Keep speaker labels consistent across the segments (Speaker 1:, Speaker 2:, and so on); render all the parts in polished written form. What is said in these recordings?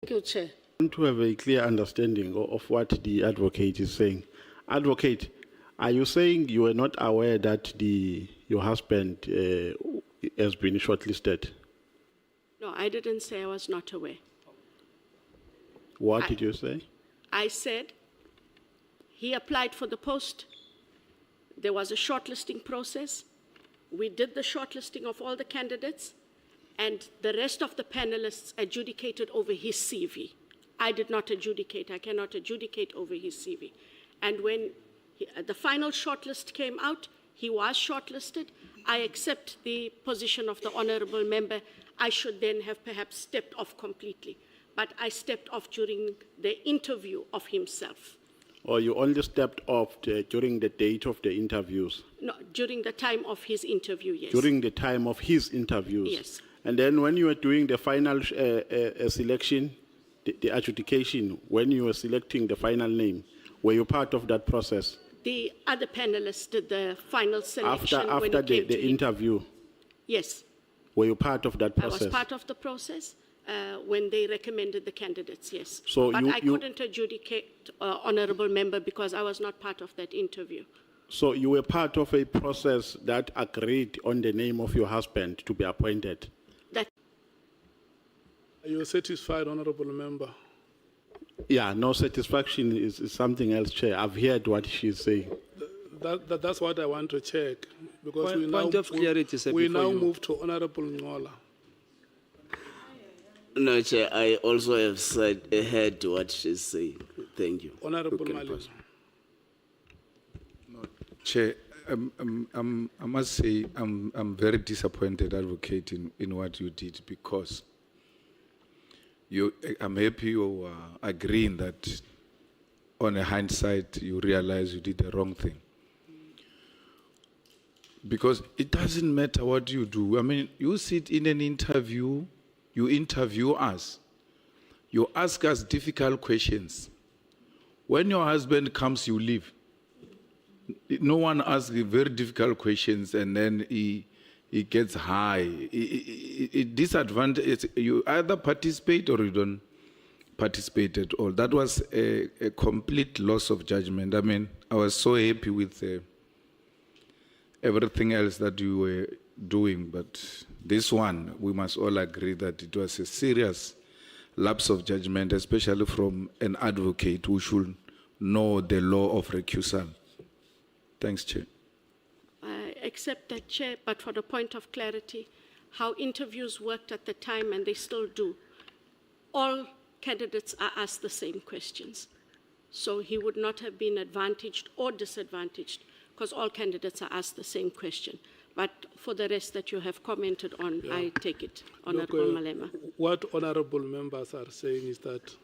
Speaker 1: Thank you, Chair.
Speaker 2: I want to have a clear understanding of what the advocate is saying. Advocate, are you saying you were not aware that your husband has been shortlisted?
Speaker 1: No, I didn't say I was not aware.
Speaker 2: What did you say?
Speaker 1: I said he applied for the post. There was a shortlisting process. We did the shortlisting of all the candidates, and the rest of the panelists adjudicated over his CV. I did not adjudicate. I cannot adjudicate over his CV. And when the final shortlist came out, he was shortlisted. I accept the position of the honourable member. I should then have perhaps stepped off completely. But I stepped off during the interview of himself.
Speaker 2: Or you only stepped off during the date of the interviews?
Speaker 1: No, during the time of his interview, yes.
Speaker 2: During the time of his interviews?
Speaker 1: Yes.
Speaker 2: And then when you were doing the final selection, the adjudication, when you were selecting the final name, were you part of that process?
Speaker 1: The other panelists did the final selection
Speaker 2: after the interview?
Speaker 1: Yes.
Speaker 2: Were you part of that process?
Speaker 1: I was part of the process when they recommended the candidates, yes.
Speaker 2: So
Speaker 1: but I couldn't adjudicate, honourable member, because I was not part of that interview.
Speaker 2: So you were part of a process that agreed on the name of your husband to be appointed?
Speaker 3: Are you satisfied, honourable member?
Speaker 2: Yeah, no satisfaction is something else, Chair. I've heard what she's saying.
Speaker 3: That's what I want to check, because
Speaker 4: we
Speaker 3: now move to Honourable Ngola.
Speaker 4: No, Chair, I also have heard what she's saying. Thank you.
Speaker 3: Honourable Malema.
Speaker 5: No, Chair, I must say I'm very disappointed, Advocate, in what you did, because I'm happy you are agreeing that on a hindsight you realize you did the wrong thing. Because it doesn't matter what you do. I mean, you sit in an interview, you interview us, you ask us difficult questions. When your husband comes, you leave. No one asks very difficult questions and then he gets high. It disadvantage. You either participate or you don't participate at all. That was a complete loss of judgment. I mean, I was so happy with everything else that you were doing, but this one, we must all agree that it was a serious lapse of judgment, especially from an advocate who should know the law of recusal. Thanks, Chair.
Speaker 1: I accept that, Chair, but for the point of clarity, how interviews worked at the time, and they still do, all candidates are asked the same questions. So he would not have been advantaged or disadvantaged, because all candidates are asked the same question. But for the rest that you have commented on, yeah. I take it, Honourable Malema.
Speaker 3: What honourable members are saying is that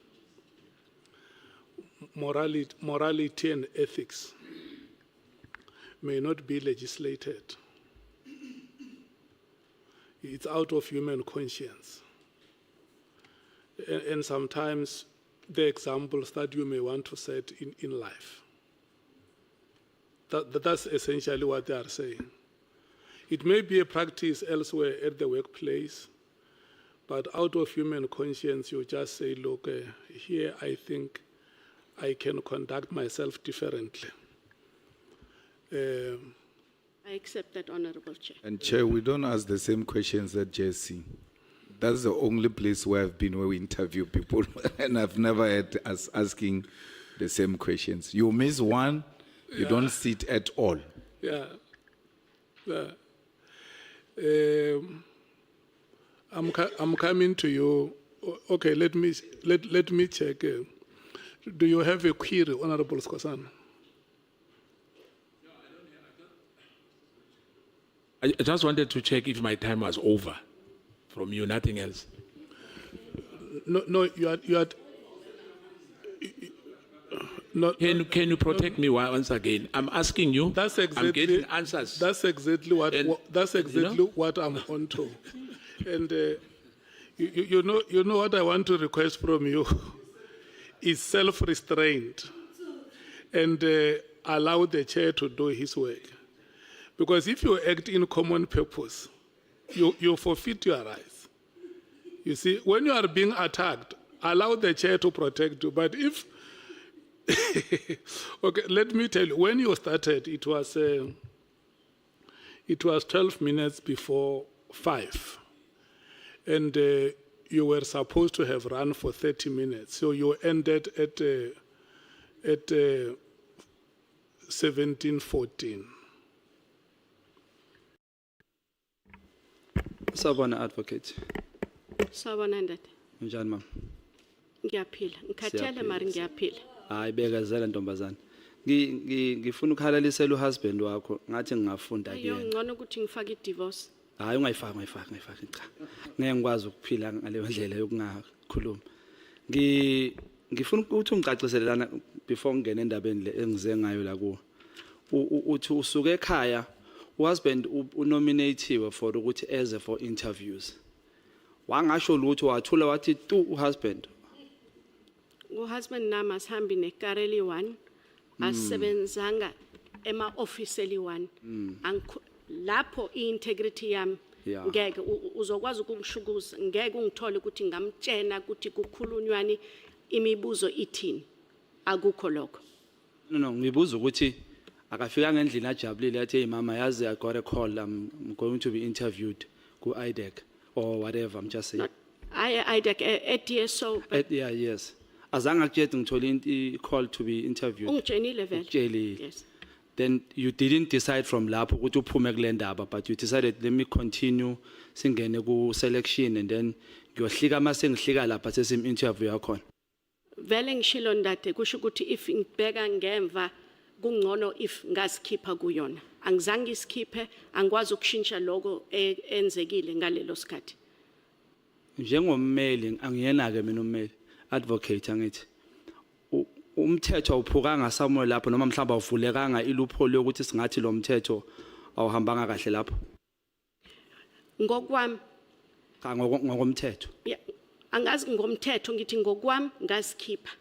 Speaker 3: morality and ethics may not be legislated. It's out of human conscience. And sometimes the examples that you may want to set in life. That's essentially what they are saying. It may be a practice elsewhere at the workplace, but out of human conscience, you just say, look, here I think I can conduct myself differently.
Speaker 1: I accept that, Honourable Chair.
Speaker 5: And Chair, we don't ask the same questions at JSC. That's the only place where I've been where we interview people, and I've never had us asking the same questions. You miss one, you don't sit at all.
Speaker 3: Yeah. I'm coming to you. Okay, let me check. Do you have a query, Honourable Skosana?
Speaker 6: I just wanted to check if my time was over from you, nothing else.
Speaker 3: No, you are no,
Speaker 6: can you protect me once again? I'm asking you.
Speaker 3: That's exactly,
Speaker 6: I'm getting answers.
Speaker 3: That's exactly what what I'm on to. And you know what I want to request from you is self-restraint and allow the chair to do his work. Because if you act in common purpose, you forfeit your rights. You see, when you are being attacked, allow the chair to protect you. But if, okay, let me tell you, when you started, it was 12 minutes before 5. And you were supposed to have run for 30 minutes. So you ended at 17:14.
Speaker 7: Sabona advocate.
Speaker 1: Sawubona ndade.
Speaker 7: Njani mama?
Speaker 1: Ngiyaphila. Ngikhathele
Speaker 7: Siyaphila,
Speaker 1: mari ngiyaphila.
Speaker 7: Hayi bekezela ntombazana. Ngifuna ukhalalisela uhusband wakho ngathi ngingafunda
Speaker 1: Ayo
Speaker 7: kuyena.
Speaker 1: ngcono ukuthi ngifake i-divorce.
Speaker 7: Hayi ungayifaki cha. Ngeke ngikwazi ukuphila ngaleyo ndlela yokungakhuluma. Ngifuna ukuthi ungicaciselelana before ngene endabeni le engize ngayo la kuwo. Uthi usuke ekhaya uhusband unominatiwe for ukuthi eze for interviews. Wangasho lutho wathula wathi tu uhusband.
Speaker 1: Uhusband nami asihambi nekareli 1 asebenzanga ema-office eli-1 lapho i-integrity yami
Speaker 7: Yeah.
Speaker 1: ngeke uzokwazi ukungishukuza ngeke ungithole ukuthi ngamtshena ukuthi kukhulunywani imibuzo ithini akukho lokho.
Speaker 7: No, ngibuza ukuthi akafika ngendlini ajabulile athi hey mama yazi I got a call I'm going to be interviewed ku IDAC or whatever I'm just saying.
Speaker 1: I IDAC at DSO
Speaker 7: Yeah, yes. Azange akutshela ngithole i-call to be interviewed.
Speaker 1: ungitshenile vele.
Speaker 7: Ukutsheli.
Speaker 1: Yes.
Speaker 7: Then you didn't decide from lapho ukuthi uphume kule ndaba but you decided let me continue singene ku selection and then ngiyohlika mase ngihlika lapha sesim interview yakhona.
Speaker 1: Vele ngishilo ndade kusho ukuthi if ngibheka ngemva kungcono if ngasikhipha kuyona. Angizange isikhiphe angikwazi ukushintsha lokho enzekile ngalelo sikhathi.
Speaker 7: Njengommeli angiyena ke mina ummeli advocate angithi umthetho awuphukanga somewhere lapho noma mhlawumbe awuvulekanga iloophole yokuthi singathi lo mthetho awuhambanga kahle lapho
Speaker 1: Ngokwami
Speaker 7: ngokomthetho.
Speaker 1: ya, angazi ngomthetho ngithi ngokwami ngasikhipha.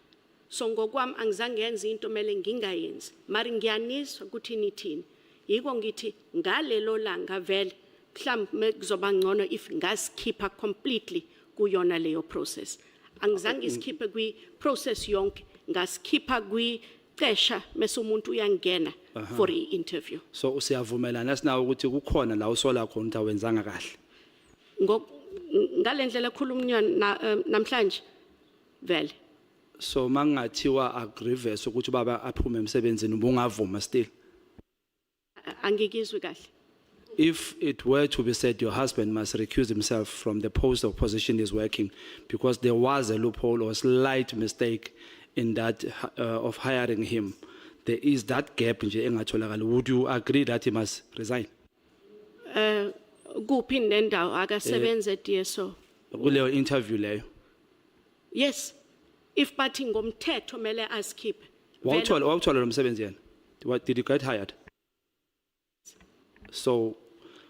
Speaker 1: So ngokwami angizange yenze into mele ngingayenzi. Mari ngiyaniswa ukuthi nithini. Yiko ngithi ngalelo langa vele mhlawumbe kuzoba ngcono if ngasikhipha completely kuyona leyo process. Angizange isikhiphe kwi process yonke ngasikhipha kwi cesha mase umuntu uyangena for i-interview.
Speaker 7: So usiyavumelana sinawo ukuthi kukhona la usola khona ukuthi awenzanga kahle.
Speaker 1: Ngalendlela ekhulunywa namhlanje vele.
Speaker 7: So mangathiwa agreverse ukuthi baba aphume emsebenzini ubungavuma still.
Speaker 1: Angikizwe kahle.
Speaker 7: If it were to be said your husband must recuse himself from the post or position he's working because there was a loophole or slight mistake in that of hiring him, there is that gap nje engatholakala. Would you agree that he must resign?
Speaker 1: Kuphi nendawo akasebenze DSO.
Speaker 7: Kuleyo interview leyo.
Speaker 1: Yes. If bathi ngomthetho mele asikhiphe.
Speaker 7: Wawuthola lo msebenzi yena. What did you get hired? So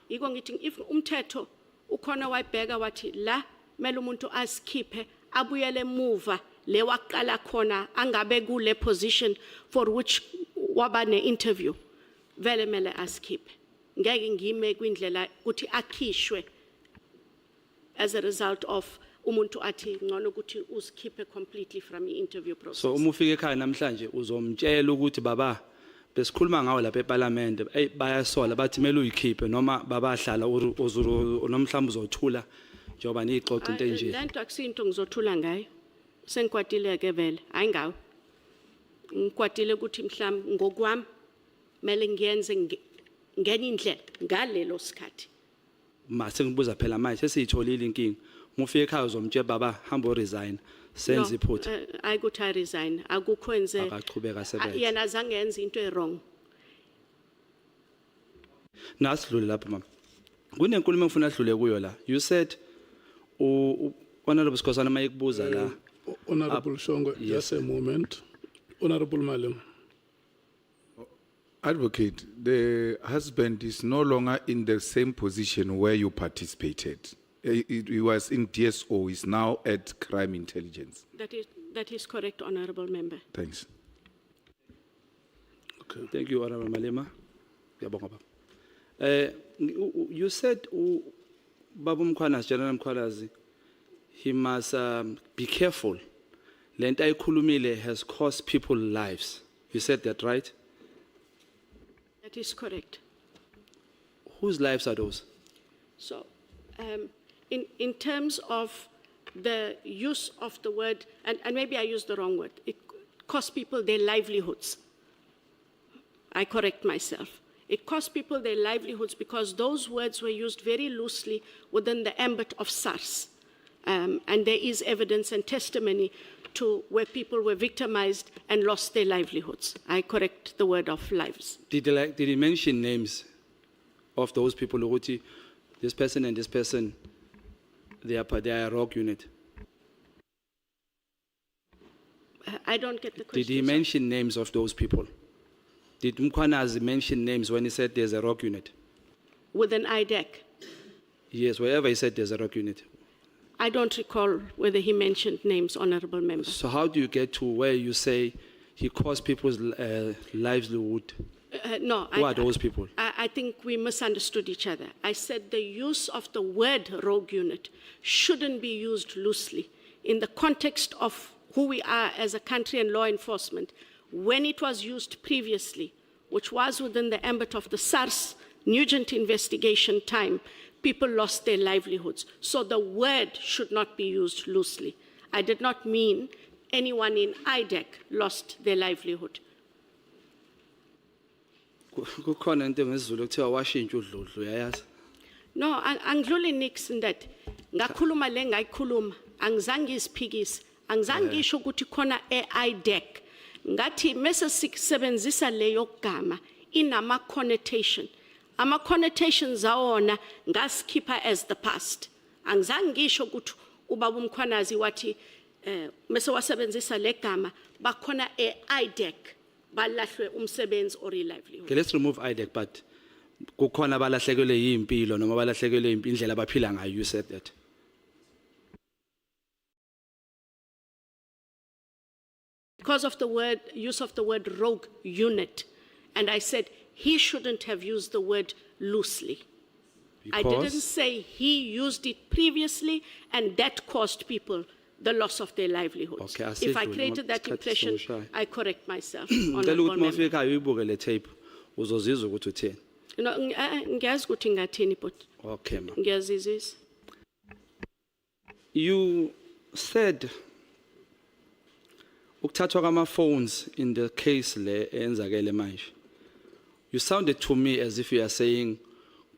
Speaker 1: Yiko ngithi if umthetho ukhona wayibheka wathi la mele umuntu asikhiphe abuyele emuva le waqala khona angabe kule position for which waba ne interview vele mele asikhiphe. Ngeke ngime kwindlela ukuthi akhishwe as a result of umuntu athi ngcono ukuthi usikhiphe completely from the interview process.
Speaker 7: so uma ufika ekhaya namhlanje uzomtshela ukuthi baba besikhuluma ngawo lapha eParliament bayasola bathi mele uyikhiphe noma babahlala nomhlamba uzothula njoba nixoxa into enje.
Speaker 1: Lento akusinto ngizothula ngayo. Sengikwatile ke vele hayi ngawo. Ngikwatile ukuthi mhlamba ngokwami mele ngiyenze ngenye indlela ngalelo sikhathi.
Speaker 7: Mase ngibuza phela manje sesiyitholile inkinga. Mufike ekhaya uzomtshela baba hamba resign senze iphutha.
Speaker 1: Ayikuthi I resign akukwenze.
Speaker 7: Akachubeka asebenze.
Speaker 1: Yena azange yenze into wrong.
Speaker 7: Nasidlule lapha mama. Kunenkulumo engifuna adlule kuyo la. You said honorable Skhosana mayikubuza la.
Speaker 3: Honorable Shongo, just a moment. Honorable Malema.
Speaker 5: Advocate, the husband is no longer in the same position where you participated. He was in DSO, is now at Crime Intelligence.
Speaker 1: That is correct, honorable member.
Speaker 5: Thanks.
Speaker 3: Okay.
Speaker 7: Thank you, Honorable Malema. Ngiyabonga baba. You said Babu Mkhwanazi, General Mkhwanazi, he must be careful. Lento ayikhulumile has cost people lives. You said that, right?
Speaker 1: That is correct.
Speaker 7: Whose lives are those?
Speaker 1: So, in terms of the use of the word, and maybe I used the wrong word, it cost people their livelihoods. I correct myself. It cost people their livelihoods because those words were used very loosely within the ambit of SARS. And there is evidence and testimony to where people were victimized and lost their livelihoods. I correct the word of lives.
Speaker 7: Did he mention names of those people? Ukuthi, this person and this person, they are a rogue unit.
Speaker 1: I don't get the question.
Speaker 7: Did he mention names of those people? Did Mkwanazi mention names when he said there's a rogue unit?
Speaker 1: Within IDAC?
Speaker 7: Yes, wherever he said there's a rogue unit.
Speaker 1: I don't recall whether he mentioned names, honorable member.
Speaker 7: So how do you get to where you say he caused people's livelihood?
Speaker 1: No,
Speaker 7: Who are those people?
Speaker 1: I think we misunderstood each other. I said the use of the word rogue unit shouldn't be used loosely in the context of who we are as a country and law enforcement. When it was used previously, which was within the ambit of the SARS Nugent investigation time, people lost their livelihoods. So the word should not be used loosely. I did not mean anyone in IDAC lost their livelihood.
Speaker 7: Kukhona into ngesizulu ekuthiwa washintsha udludlu, uyayazi?
Speaker 1: No, angidluli nix that. Ngakhuluma le ngayikhuluma, angizange isiphikise, angizange ngisho ukuthi khona e-IDAC. Ngathi mase sisebenzisa leyo gama inama connotation. Ama connotations awona ngasikipha as the past. Angizange ngisho ukuthi ubaba uMkhwanazi wathi mase wasebenzisa le gama bakhona e-IDAC balahlwe umsebenzi or livelihood.
Speaker 7: Okay, let's remove IDAC, but kukhona balahlekelwe yimpilo noma balahlekelwe indlela abaphila ngayo. You said that.
Speaker 1: Because of the use of the word rogue unit, and I said he shouldn't have used the word loosely. I didn't say he used it previously and that cost people the loss of their livelihoods.
Speaker 7: Okay,
Speaker 1: if I created that impression, I correct myself.
Speaker 7: Ngicela ukuthi mawufika uyibuke le tape uzozizwa ukuthi utheni.
Speaker 1: No, ngiyazi ukuthi ngathini but.
Speaker 7: Okay ma.
Speaker 1: Ngiyazizisa.
Speaker 7: You said ukuthathwa kwama phones in the case le enzakele manje. You sounded to me as if you are saying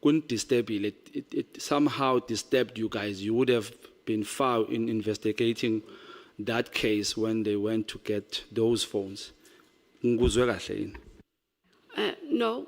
Speaker 7: couldn't disturb it. It somehow disturbed you guys. You would have been far in investigating that case when they went to get those phones. Nguzwe kahle yini?
Speaker 1: No,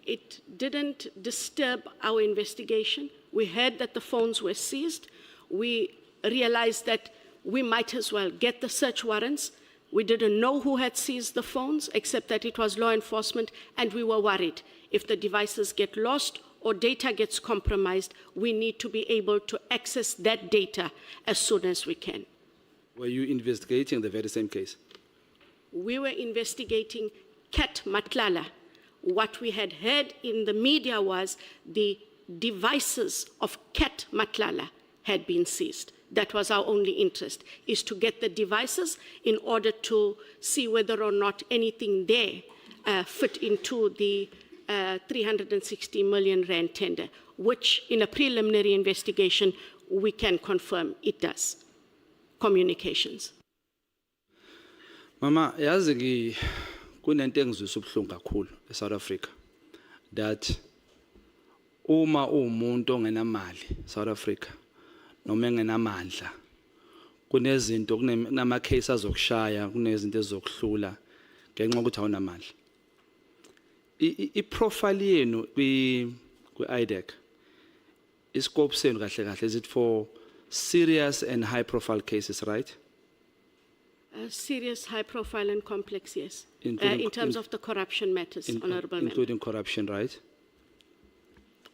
Speaker 1: it didn't disturb our investigation. We heard that the phones were seized. We realized that we might as well get the search warrants. We didn't know who had seized the phones, except that it was law enforcement, and we were worried. If the devices get lost or data gets compromised, we need to be able to access that data as soon as we can.
Speaker 7: Were you investigating the very same case?
Speaker 1: We were investigating Kat Matlala. What we had heard in the media was the devices of Kat Matlala had been seized. That was our only interest, is to get the devices in order to see whether or not anything there fit into the 360 million rand tender, which in a preliminary investigation, we can confirm it does. Communications.
Speaker 7: Mama, yazi kunento engizwisa ubuhlungu kakhulu eSouth Africa, that uma umuntu ongenamali South Africa noma engenamandla kunezinto kunama case azokushaya kunezinto ezizokuhlula ngenxa ukuthi awunamandla. I-profile yenu kwi-IDAC iscope senu kahle kahle, is it for serious and high profile cases, right?
Speaker 1: Serious, high profile and complex, yes.
Speaker 7: Including-
Speaker 1: in terms of the corruption matters, honorable member.
Speaker 7: Including corruption, right?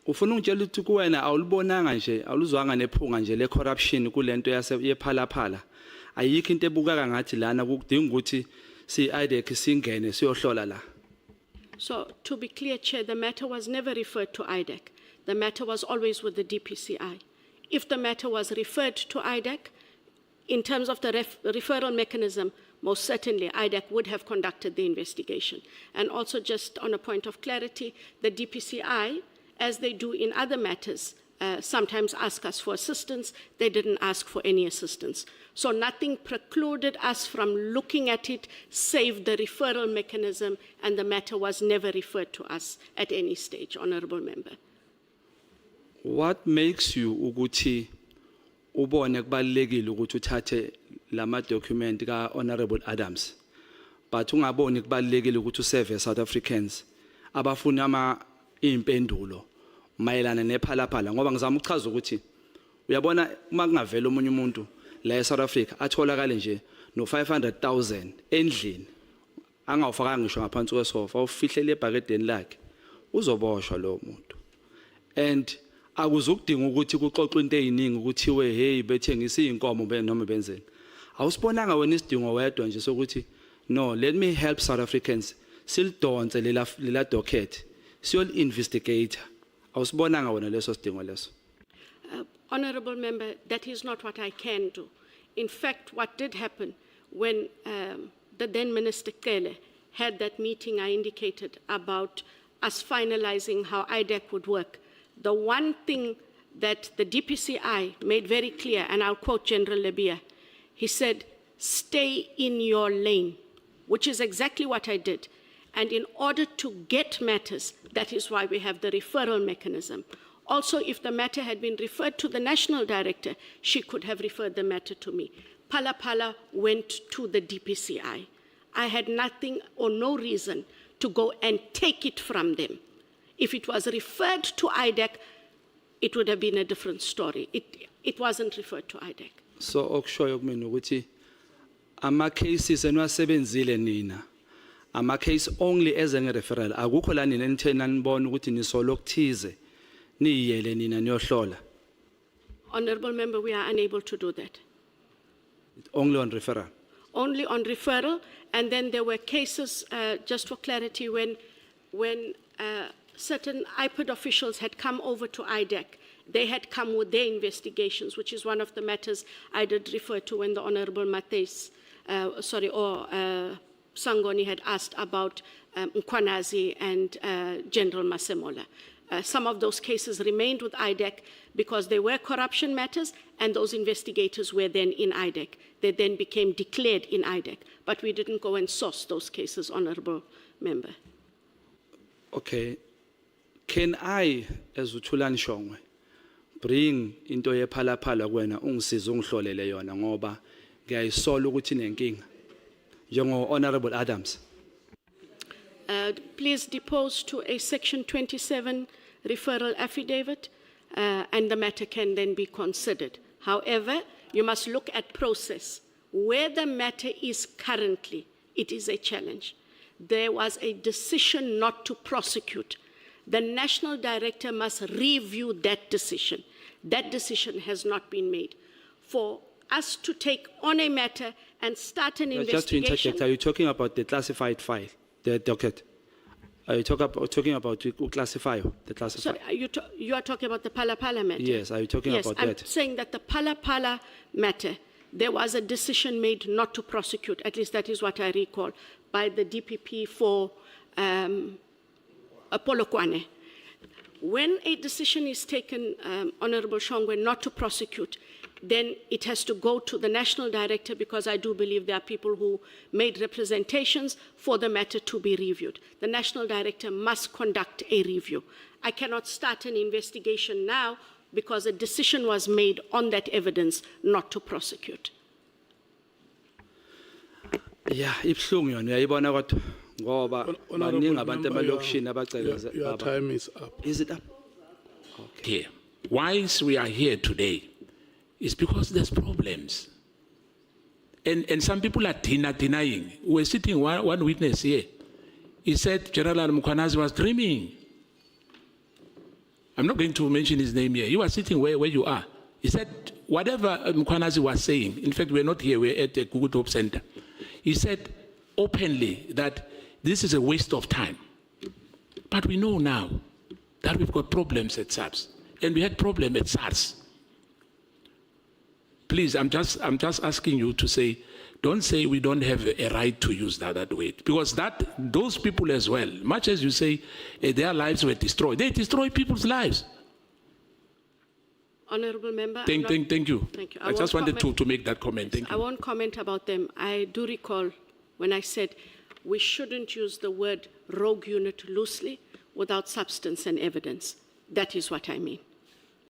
Speaker 7: Ufuna ungitshela ukuthi kuwena awulibonanga nje awuluzwanga nephunga nje le corruption kulento yePhalapala. Ayikho into ebukaka ngathi lana kudinga ukuthi si-IDAC singene siyohlola la.
Speaker 1: So, to be clear, Chair, the matter was never referred to IDAC. The matter was always with the DPCI. if the matter was referred to IDAC, in terms of the referral mechanism, most certainly IDAC would have conducted the investigation. And also, just on a point of clarity, the DPCI, as they do in other matters, sometimes ask us for assistance. They didn't ask for any assistance. So nothing precluded us from looking at it, save the referral mechanism, and the matter was never referred to us at any stage, Honorable Member.
Speaker 7: What makes you ukuthi ubone kubalekile ukuthi uthathe lama document ka Honorable Adams, but ungaboni kubalekile ukuthi userve South Africans abafuna impendulo mayelana nePhalaphala, ngoba ngizama ukuchaza ukuthi uyabona uma kungavela omunye umuntu la eSouth Africa atholakale nje no 500,000 endlini angawufaka ngisho ngaphansi kwesofa awufihlele ebhakedeni lakhe uzoboshwa lo muntu. And akuzukudinga ukuthi kuxoxwe into eziningi ukuthiwe hey bethengisa inkomo noma benzeni. Awusibonanga wena isidingo wedwa nje sokuthi no, let me help South Africans silidonse lela docket siyol investigator. Awusibonanga wena leso sidingo leso.
Speaker 1: Honorable Member, that is not what I can do. In fact, what did happen when the then Minister Kele had that meeting I indicated about us finalizing how IDAC would work, the one thing that the DPCI made very clear, and I'll quote General Lebia, he said, stay in your lane, which is exactly what I did. And in order to get matters, that is why we have the referral mechanism. Also, if the matter had been referred to the national director, she could have referred the matter to me. Palapala went to the DPCI. I had nothing or no reason to go and take it from them. If it was referred to IDAC, it would have been a different story. It wasn't referred to IDAC.
Speaker 7: So okushoyo kumina ukuthi ama cases enwasebenzile nina, ama case only as a referral, akukho la nina nithena nibona ukuthi nisolo kuthize niyele nina niyohlola.
Speaker 1: Honorable Member, we are unable to do that.
Speaker 7: Only on referral.
Speaker 1: Only on referral, and then there were cases, just for clarity, when certain IPID officials had come over to IDAC, they had come with their investigations, which is one of the matters I did refer to when the Honorable Sangoni had asked about Mkwanazi and General Masemola. Some of those cases remained with IDAC because they were corruption matters, and those investigators were then in IDAC. They then became declared in IDAC, but we didn't go and source those cases, Honorable Member.
Speaker 7: Okay. Can I, as uThulani Shongwe, bring into yePhalaphala kuwena ungisize ungihlolele yona ngoba ngiyayisola ukuthi nenkinga njengo Honorable Adams?
Speaker 1: Please depose to a Section 27 referral affidavit, and the matter can then be considered. However, you must look at process. Where the matter is currently, it is a challenge. There was a decision not to prosecute. The national director must review that decision. That decision has not been made. For us to take on a matter and start an investigation.
Speaker 7: Just to interject, are you talking about the classified file, the docket? Are you talking about the classified?
Speaker 1: Sorry, you are talking about the Palapala matter?
Speaker 7: Yes, are you talking about that?
Speaker 1: Yes, I'm saying that the Palapala matter, there was a decision made not to prosecute, at least that is what I recall, by the DPP for Polokwane. When a decision is taken, Honorable Shongwe, not to prosecute, then it has to go to the national director, because I do believe there are people who made representations for the matter to be reviewed. The national director must conduct a review. I cannot start an investigation now because a decision was made on that evidence not to prosecute.
Speaker 7: Yeah, ibhlungu yona uyayibona kodwa ngoba baningi abantu emalokishini abacela.
Speaker 3: Your time is up.
Speaker 7: Is it up?
Speaker 6: Okay. Here. Why we are here today is because there's problems. And some people are denying. We're sitting one witness here. He said General Mkwanazi was dreaming. I'm not going to mention his name here. You are sitting where you are. He said whatever Mkwanazi was saying, in fact, we're not here, we're at the Google Hope Center. He said openly that this is a waste of time. But we know now that we've got problems at SARS. And we had problems at SARS. please, I'm just asking you to say, don't say we don't have a right to use that word, because those people as well, much as you say their lives were destroyed, they destroy people's lives.
Speaker 1: Honorable Member.
Speaker 6: Thank you.
Speaker 1: Thank you.
Speaker 6: I just wanted to make that comment. Thank you.
Speaker 1: I won't comment about them. I do recall when I said we shouldn't use the word rogue unit loosely without substance and evidence. That is what I mean.